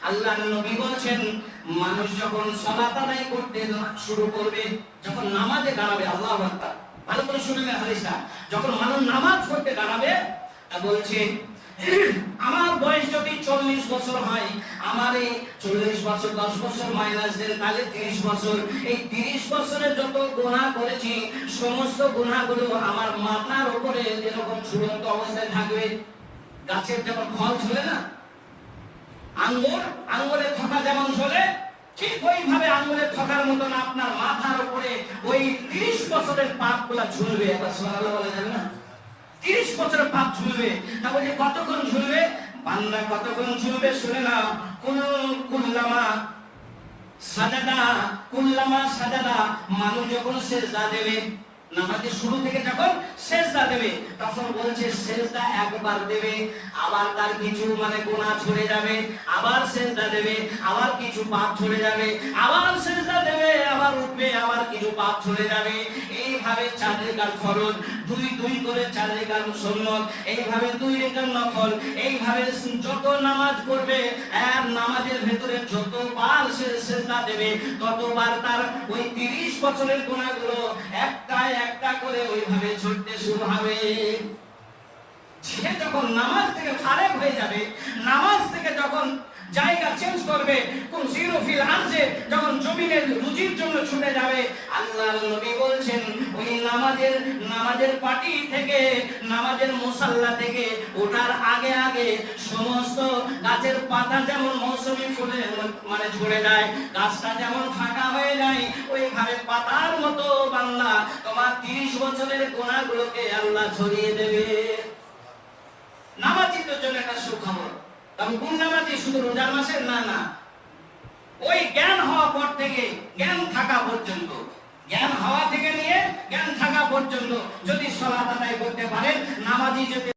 আল্লাহর নবী বলছেন, মানুষ যখন সালাত আদায় করতে শুরু করবে, যখন নামাজে দাঁড়াবে, আল্লাহু আকবার, ভালো করে শুনবেন হাদিসটা, যখন মানুষ নামাজ পড়তে দাঁড়াবে, বলছে আমার বয়স যদি 40 বছর হয়, আমার এই 40 বছর 10 বছর মাইনাস দেন, তাহলে 30 বছর, এই 30 বছরে যত গুনাহ করেছি সমস্ত গুনাহগুলো আমার মাথার উপরে এরকম ঝুলন্ত অবস্থায় থাকবে। গাছের যেমন ফল ঝুলে না, আঙ্গুরের থোকা যেমন ঝোলে, ঠিক ওইভাবে আঙ্গুরের থোকার মতন আপনার মাথার উপরে ওই 30 বছরের পাপগুলা ঝুলবে। একবার সুবহানাল্লাহ বলা যাবে না? 30 বছরের পাপ ঝুলবে। তাহলে কতক্ষণ ঝুলবে বান্দা, কতক্ষণ ঝুলবে শুনে না। কুল্লামা সাজাদা, মানুষ যখন সিজদা দেবে, নামাজের শুরু থেকে যখন সিজদা দেবে, তখন বলছে সিজদা একবার দেবে, আবার তার কিছু গুনাহ ঝরে যাবে, আবার সিজদা দেবে, আবার কিছু পাপ ঝরে যাবে, আবার সিজদা দেবে, আবার উঠবে, আবার কিছু পাপ ঝরে যাবে। এইভাবে 4 রাকাত ফরজ, 2 করে 4 রাকাত সুন্নাত, এইভাবে 2 রাকাত নফল, এইভাবে যত নামাজ পড়বে আর নামাজের ভেতরে যতবার সে সিজদা দেবে, ততবার তার ওই 30 বছরের গুনাহগুলো একটা একটা করে ওইভাবে ঝরতে শুরু হবে। সে যখন নামাজ থেকে ফারেক হয়ে যাবে, নামাজ থেকে যখন জায়গা চেঞ্জ করবে, কোন জিরো ফিল আরজে যখন জমিনের রুজির জন্য ছুটে যাবে, আল্লাহর নবী বলছেন ওই নামাজের পাটি থেকে, নামাজের মুসাল্লা থেকে ওঠার আগে আগে সমস্ত গাছের পাতা যেমন মৌসুমী ফুলে ঝরে যায়, গাছটা যেমন ফাঁকা হয়ে যায়, ওইভাবে পাতার মতো বান্দা তোমার 30 বছরের গুনাহগুলোকে আল্লাহ ঝরিয়ে দেবে। নামাজীদের জন্য একটা সুখবর। তবে কোন নামাজি? শুধু রোজার মাসের না, ওই জ্ঞান হওয়া পর থেকে জ্ঞান থাকা পর্যন্ত, জ্ঞান হওয়া থেকে নিয়ে জ্ঞান থাকা পর্যন্ত যদি সালাত আদায় করতে পারেন, নামাজি যদি